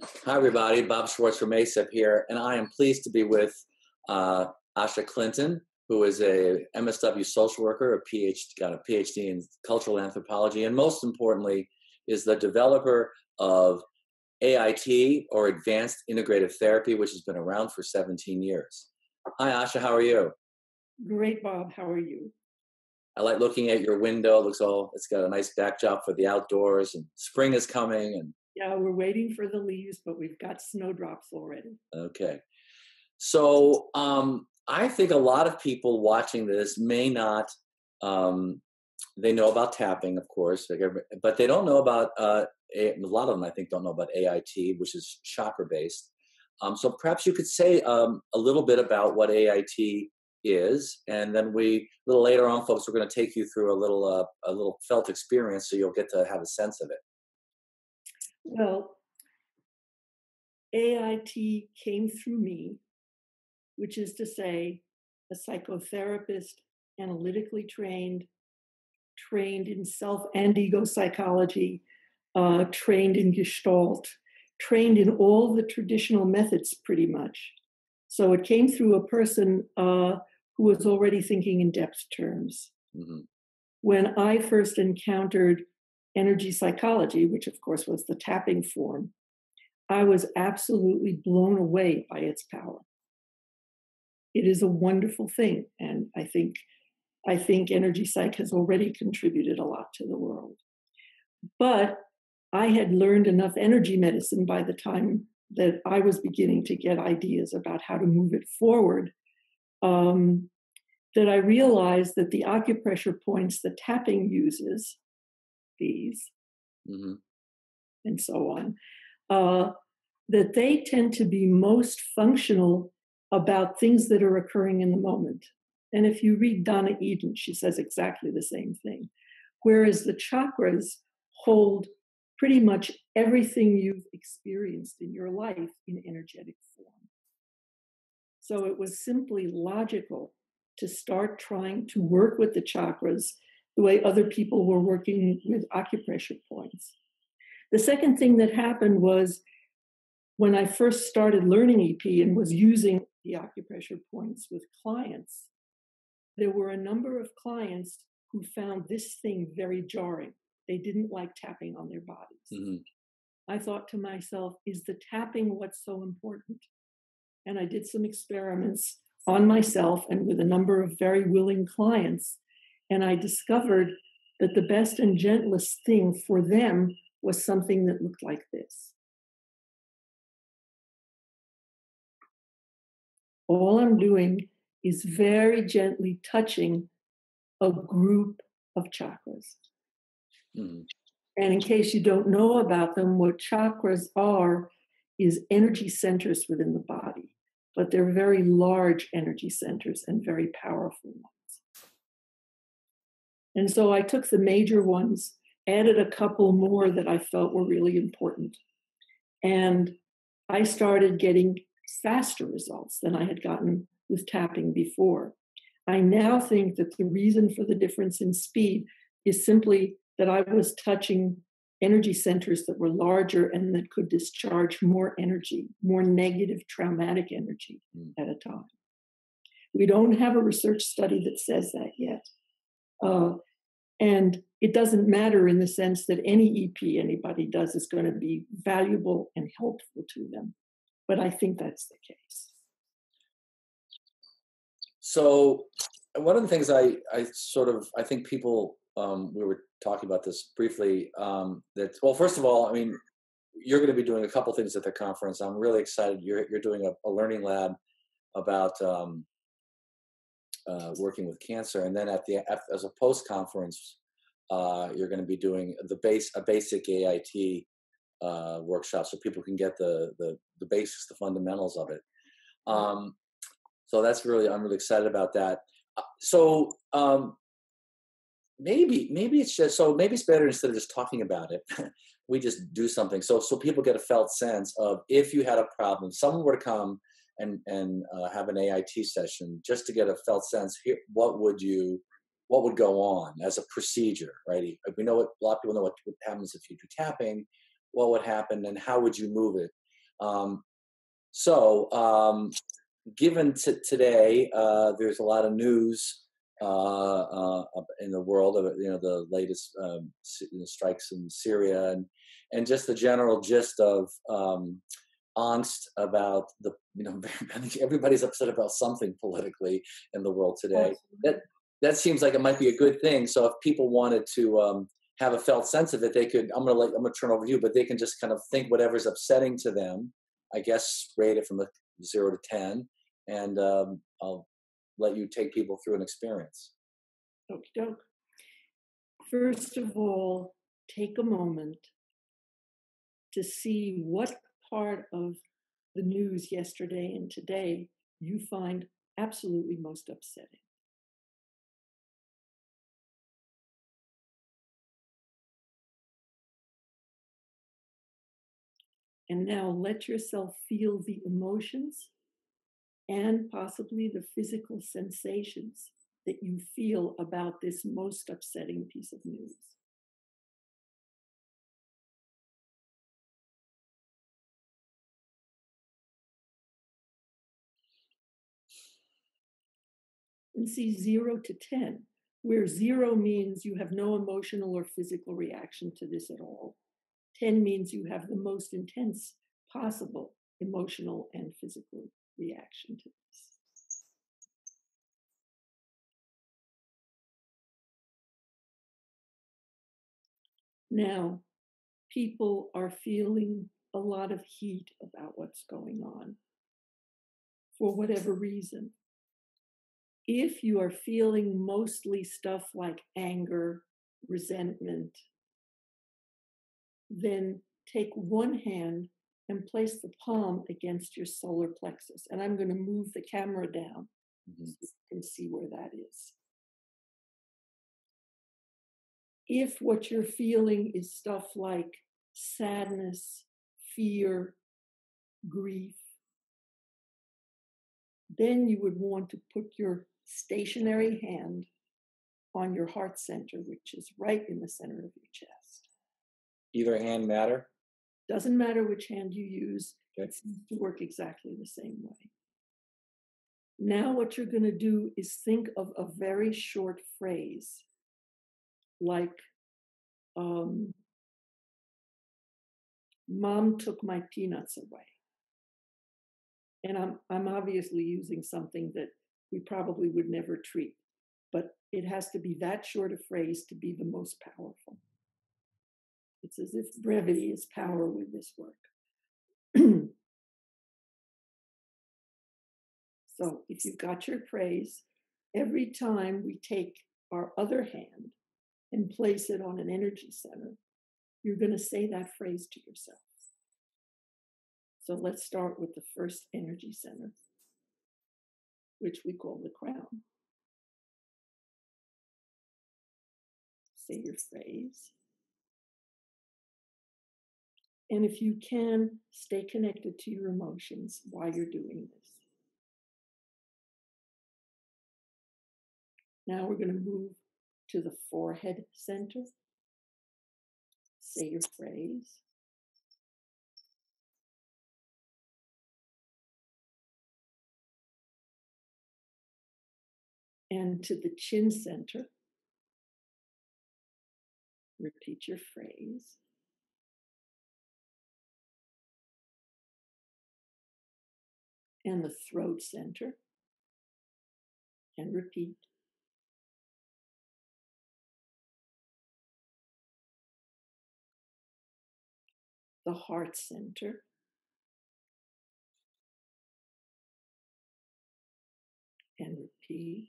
Hi, everybody. Bob Schwartz from ASAP here, and I am pleased to be with Asha Clinton, who is a MSW social worker, got a PhD in cultural anthropology, and most importantly, is the developer of AIT, or Advanced Integrative Therapy, which has been around for 17 years. Hi, Asha. How are you? Great, Bob. How are you? I like looking at your window. It's got a nice backdrop for the outdoors, and spring is coming, and yeah, we're waiting for the leaves, but we've got snowdrops already. okay. So I think a lot of people watching this may not, they know about tapping, of course, but they don't know about, a lot of them I think don't know about AIT, which is chakra-based. So perhaps you could say a little bit about what AIT is, and then a little later on, folks, we're going to take you through a little felt experience so you'll get to have a sense of it. Well, AIT came through me, which is to say, a psychotherapist, analytically trained in self and ego psychology, trained in Gestalt, trained in all the traditional methods pretty much. So it came through a person who was already thinking in depth terms. Mm-hmm. When I first encountered energy psychology, which of course was the tapping form, I was absolutely blown away by its power. It is a wonderful thing, and I think energy psych has already contributed a lot to the world. But I had learned enough energy medicine by the time that I was beginning to get ideas about how to move it forward, that I realized that the acupressure points the tapping uses, these, mm-hmm. and so on, that they tend to be most functional about things that are occurring in the moment. And if you read Donna Eden, she says exactly the same thing. Whereas the chakras hold pretty much everything you've experienced in your life in energetic form. So it was simply logical to start trying to work with the chakras the way other people were working with acupressure points. The second thing that happened was when I first started learning EP and was using the acupressure points with clients, there were a number of clients who found this thing very jarring. They didn't like tapping on their bodies. Mm-hmm. I thought to myself, is the tapping what's so important? And I did some experiments on myself and with a number of very willing clients. And I discovered that the best and gentlest thing for them was something that looked like this. All I'm doing is very gently touching a group of chakras. Mm-hmm. And in case you don't know about them, what chakras are is energy centers within the body, but they're very large energy centers and very powerful ones. And so I took the major ones, added a couple more that I felt were really important, and I started getting faster results than I had gotten with tapping before. I now think that the reason for the difference in speed is simply that I was touching energy centers that were larger and that could discharge more energy, more negative traumatic energy at a time. We don't have a research study that says that yet. And it doesn't matter in the sense that any EP anybody does is going to be valuable and helpful to them. But I think that's the case. So one of the things I think people, we were talking about this briefly, first of all, I mean, you're going to be doing a couple things at the conference. I'm really excited. You're doing a learning lab about working with cancer. And then as a post-conference, you're going to be doing a basic AIT workshop so people can get the basics, the fundamentals of it. So I'm really excited about that. So maybe it's better instead of just talking about it, we just do something. So people get a felt sense of, if you had a problem, someone were to come and have an AIT session, just to get a felt sense here, what would go on as a procedure, right? We know a lot of people know what happens if you do tapping, what would happen, and how would you move it? Um, so, given today, there's a lot of news in the world of the latest strikes in Syria and just the general gist of angst about I think everybody's upset about something politically in the world today. That seems like it might be a good thing. So if people wanted to have a felt sense of it, they could. I'm gonna turn over to you, but they can just kind of think whatever's upsetting to them. I guess rate it from a 0 to 10, and I'll let you take people through an experience. Okie doke. First of all, take a moment to see what part of the news yesterday and today you find absolutely most upsetting. And now let yourself feel the emotions and possibly the physical sensations that you feel about this most upsetting piece of news. And see 0 to 10, where 0 means you have no emotional or physical reaction to this at all. 10 means you have the most intense possible emotional and physical reaction to this. Now, people are feeling a lot of heat about what's going on for whatever reason. If you are feeling mostly stuff like anger, resentment, then take one hand and place the palm against your solar plexus. And I'm going to move the camera down so you can see where that is. If what you're feeling is stuff like sadness, fear, grief, then you would want to put your stationary hand on your heart center, which is right in the center of your chest. Either hand matter? Doesn't matter which hand you use, okay. It seems to work exactly the same way. Now what you're going to do is think of a very short phrase, like, Mom took my peanuts away. And I'm obviously using something that we probably would never treat, but it has to be that short a phrase to be the most powerful. It's as if brevity is power with this work. So if you've got your praise, every time we take our other hand and place it on an energy center, you're going to say that phrase to yourself. So let's start with the first energy center, which we call the crown. Say your phrase. And if you can, stay connected to your emotions while you're doing this. Now we're going to move to the forehead center. Say your phrase. And to the chin center, repeat your phrase. And the throat center, and repeat. The heart center, and repeat.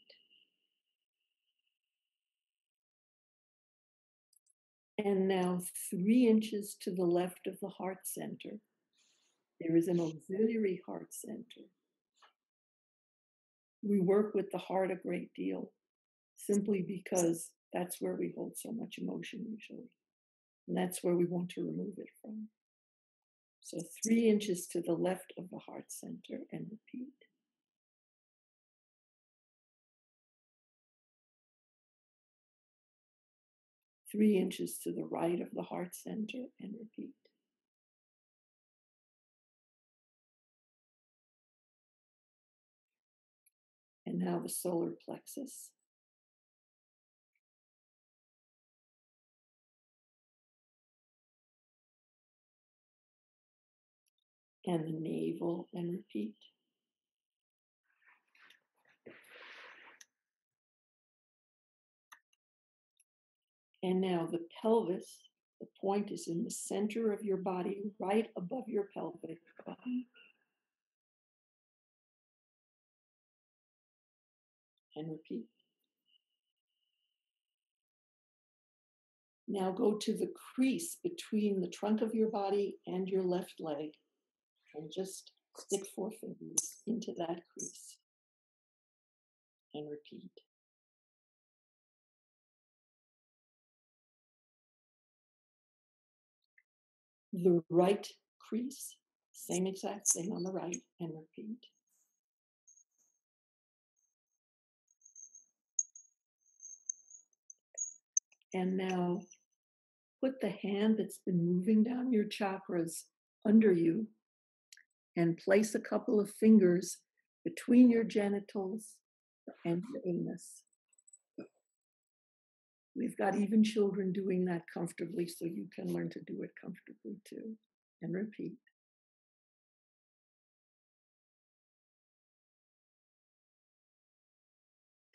And now 3 inches to the left of the heart center, there is an auxiliary heart center. We work with the heart a great deal, simply because that's where we hold so much emotion usually. And that's where we want to remove it from. So 3 inches to the left of the heart center, and repeat. Three inches to the right of the heart center, and repeat. now the solar plexus. And the navel, and repeat. And now the pelvis, the point is in the center of your body, right above your pelvic bone. And repeat. Now go to the crease between the trunk of your body and your left leg, and just stick 4 fingers into that crease. And repeat. The right crease, same exact thing on the right, and repeat. And now put the hand that's been moving down your chakras under you and place a couple of fingers between your genitals and your anus. We've got even children doing that comfortably, so you can learn to do it comfortably too. And repeat.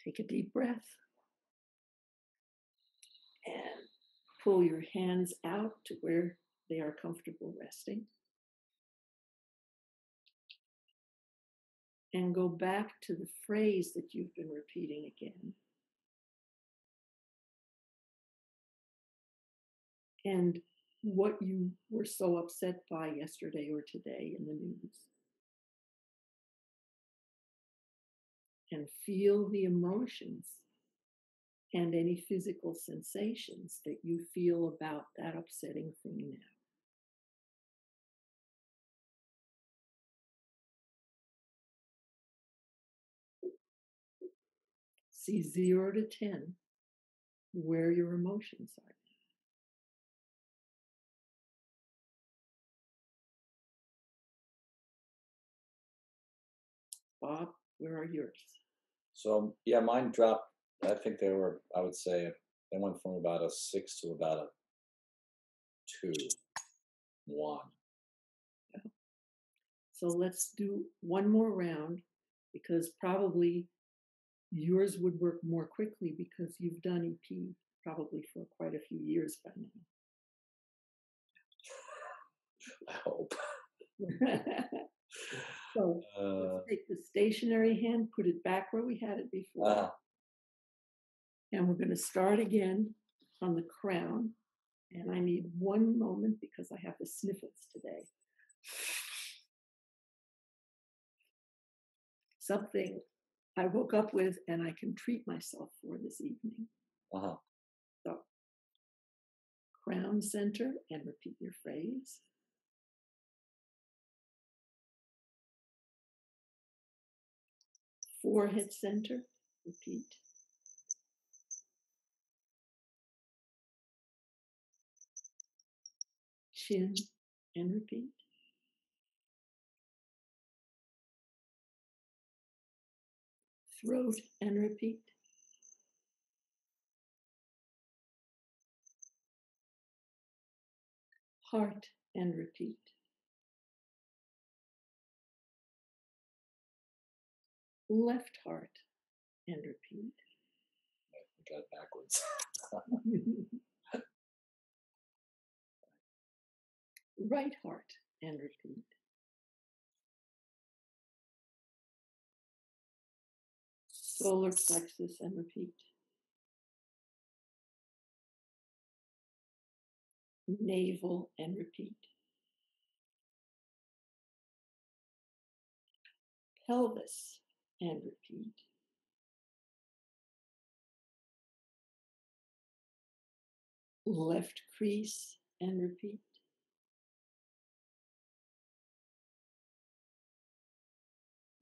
Take a deep breath. And pull your hands out to where they are comfortable resting. And go back to the phrase that you've been repeating again. And what you were so upset by yesterday or today in the news. And feel the emotions and any physical sensations that you feel about that upsetting thing now. See 0 to 10 where your emotions are. Bob, where are yours? So yeah, mine dropped. I think they were, I would say, they went from about a 6 to about a 2, 1. So let's do one more round, because probably yours would work more quickly because you've done EP probably for quite a few years by now. I hope. So let's take the stationary hand, put it back where we had it before. And we're going to start again on the crown. And I need one moment because I have the sniffles today. Something I woke up with and I can treat myself for this evening. So, crown center, and repeat your phrase. Forehead center, repeat. Chin, and repeat. Throat, and repeat. Heart, and repeat. Left heart, and repeat. I got it backwards. Right heart, and repeat. Solar plexus, and repeat. Navel, and repeat. Pelvis, and repeat. Left crease, and repeat.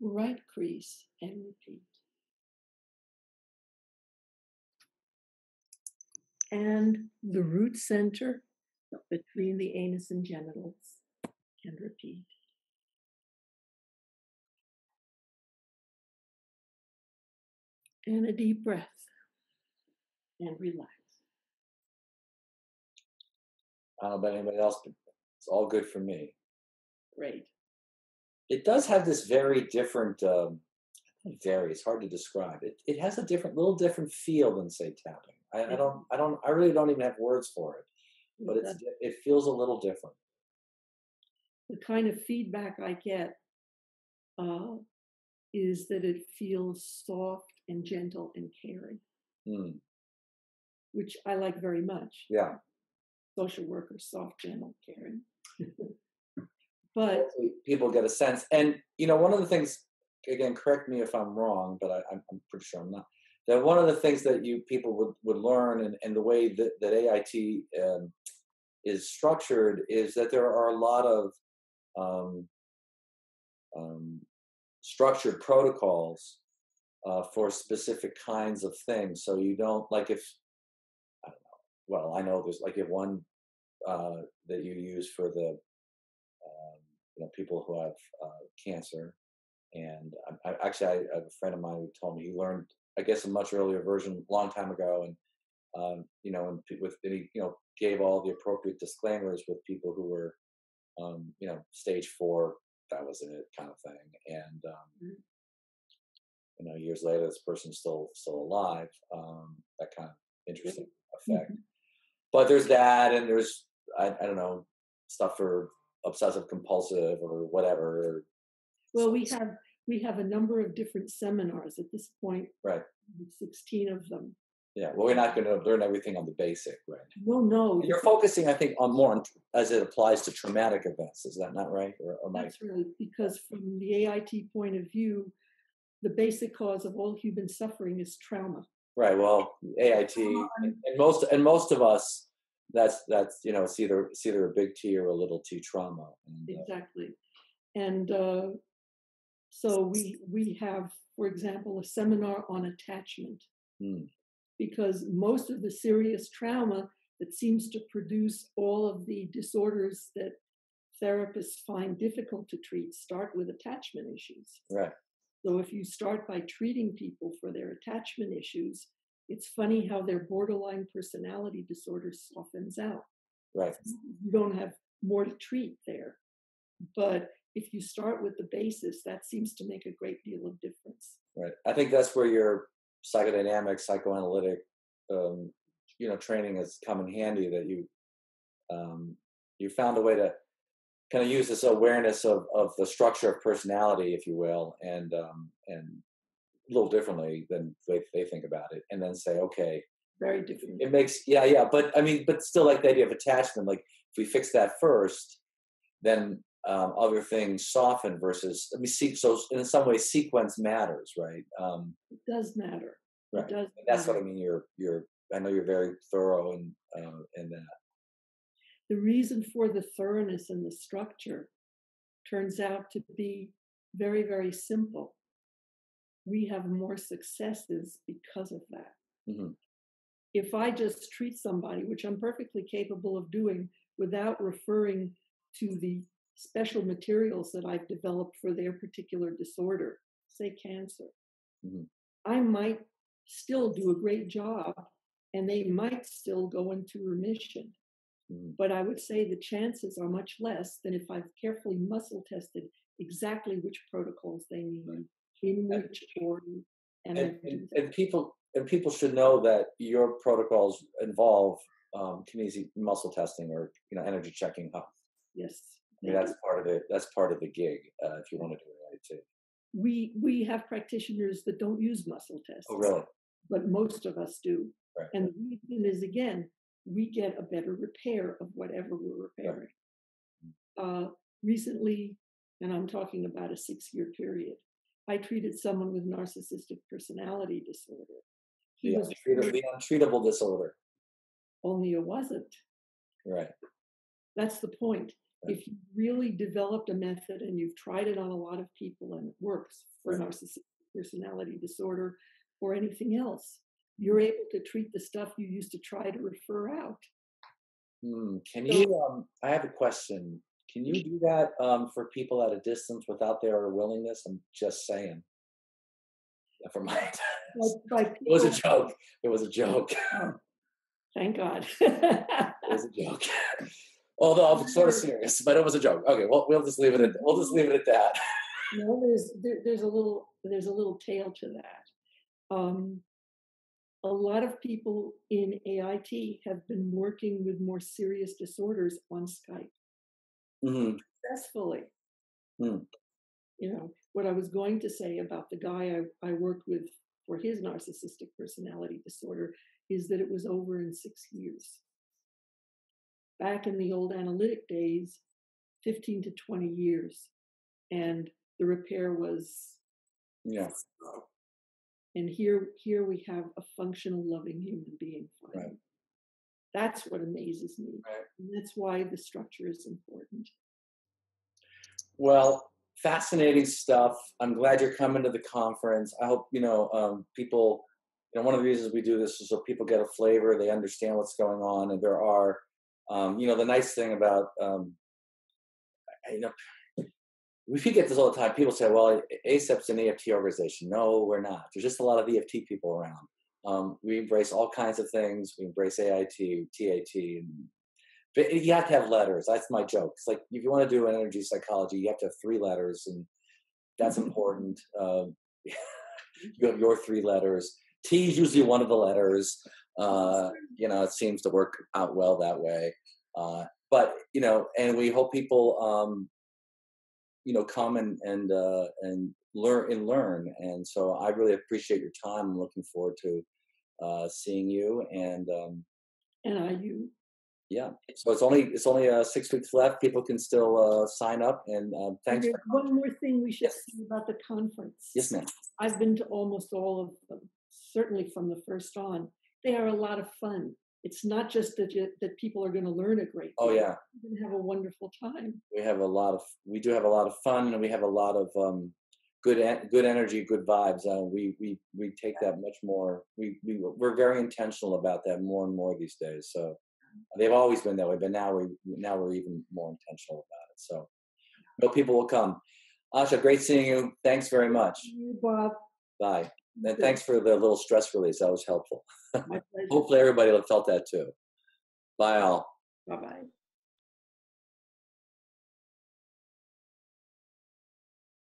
Right crease, and repeat. And the root center between the anus and genitals, and repeat. And a deep breath. And relax. I don't know about anybody else, but it's all good for me. Great. It does have this very different, it's hard to describe. It has a little different feel than, say, tapping. I really don't even have words for it, but it feels a little different. The kind of feedback I get is that it feels soft and gentle and caring, which I like very much. Yeah. Social worker, soft, gentle, caring. But hopefully people get a sense. And, one of the things, again, correct me if I'm wrong, but I'm pretty sure I'm not, that one of the things that people would learn and the way that AIT is structured is that there are a lot of structured protocols for specific kinds of things. So you don't, like, if, I don't know, well, I know there's, like, you have one that you use for the people who have cancer. And I have a friend of mine who told me he learned, I guess, a much earlier version a long time ago, and he gave all the appropriate disclaimers with people who were stage 4, that was it, kind of thing. And years later, this person's still alive. That kind of interesting effect. But there's that, and there's I don't know, stuff for obsessive compulsive or whatever. Well, we have a number of different seminars at this point. Right. 16 of them. Yeah. Well, we're not going to learn everything on the basic, right? No. You're focusing, I think, on more as it applies to traumatic events. Is that not right? That's right. Because from the AIT point of view, the basic cause of all human suffering is trauma. Right. Well, AIT and most of us, that's it's either a big T or a little T trauma. Exactly. And so we have, for example, a seminar on attachment, because most of the serious trauma that seems to produce all of the disorders that therapists find difficult to treat start with attachment issues. Right. So if you start by treating people for their attachment issues, it's funny how their borderline personality disorder softens out. Right. You don't have more to treat there. But if you start with the basis, that seems to make a great deal of difference. Right. I think that's where your psychodynamic, psychoanalytic, training has come in handy. That you found a way to kind of use this awareness of the structure of personality, if you will, and a little differently than they think about it, and then say, okay, very different. It makes but still, like the idea of attachment. Like if we fix that first, then other things soften. Versus so in some ways sequence matters, right? It does matter. Right. It does. That's matter. what I mean. I know you're very thorough in that. The reason for the thoroughness and the structure turns out to be very, very simple. We have more successes because of that. Mm-hmm. If I just treat somebody, which I'm perfectly capable of doing without referring to the special materials that I've developed for their particular disorder, say cancer, I might still do a great job and they might still go into remission. But I would say the chances are much less than if I've carefully muscle tested exactly which protocols they need, in which order. And people should know that your protocols involve kinetic muscle testing or energy checking. Yes, I mean, that's part of it. That's part of the gig. If you want to do it right too. We have practitioners that don't use muscle tests. Oh, really? But most of us do. Right. And the reason is, again, we get a better repair of whatever we're repairing. Right. Recently, and I'm talking about a 6-year period, I treated someone with narcissistic personality disorder. He was the untreatable disorder. Only it wasn't. Right. That's the point. Right. If you really developed a method and you've tried it on a lot of people and it works for narcissistic personality disorder or anything else, you're able to treat the stuff you used to try to refer out. Can you, I have a question. Can you do that for people at a distance without their willingness? I'm just saying. Never mind. by It was a people. joke. It was a joke. Oh, thank God. It was a joke. Although I'm sort of serious, but it was a joke. Okay, well, we'll just leave it at that. No, there's a little tail to that. A lot of people in AIT have been working with more serious disorders on Skype Mm-hmm. successfully. Mm. You know, what I was going to say about the guy I worked with for his narcissistic personality disorder is that it was over in 6 years. Back in the old analytic days, 15 to 20 years. And the repair was Yeah. slow. And here we have a functional, loving human being finally. Right. That's what amazes me. Right. And that's why the structure is important. Well, fascinating stuff. I'm glad you're coming to the conference. I hope, people, one of the reasons we do this is so people get a flavor, they understand what's going on. And there are, the nice thing about, we get this all the time. People say, well, ACEP's an EFT organization. No, we're not. There's just a lot of EFT people around. We embrace all kinds of things. We embrace AIT, TAT, but you have to have letters. That's my joke. It's like, if you want to do energy psychology, you have to have 3 letters, and that's important. You have your 3 letters. T is usually one of the letters. It seems to work out well that way. But and we hope people, come and learn. And so I really appreciate your time. I'm looking forward to seeing you. And you. Yeah. So it's only 6 weeks left. People can still sign up. And thanks. There's one more thing we should say about the conference. Yes, ma'am. I've been to almost all of them, certainly from the first on. They are a lot of fun. It's not just that people are going to learn a great deal. Oh yeah. You're going to have a wonderful time. We do have a lot of fun, and we have a lot of good energy, good vibes. We take that much more. We're very intentional about that more and more these days. So they've always been that way, but now we're even more intentional about it. So people will come. Asha, great seeing you. Thanks very much. Thank you, Bob. Bye. And thanks for the little stress release. That was helpful. My pleasure. Hopefully everybody felt that too. Bye all. Bye-bye.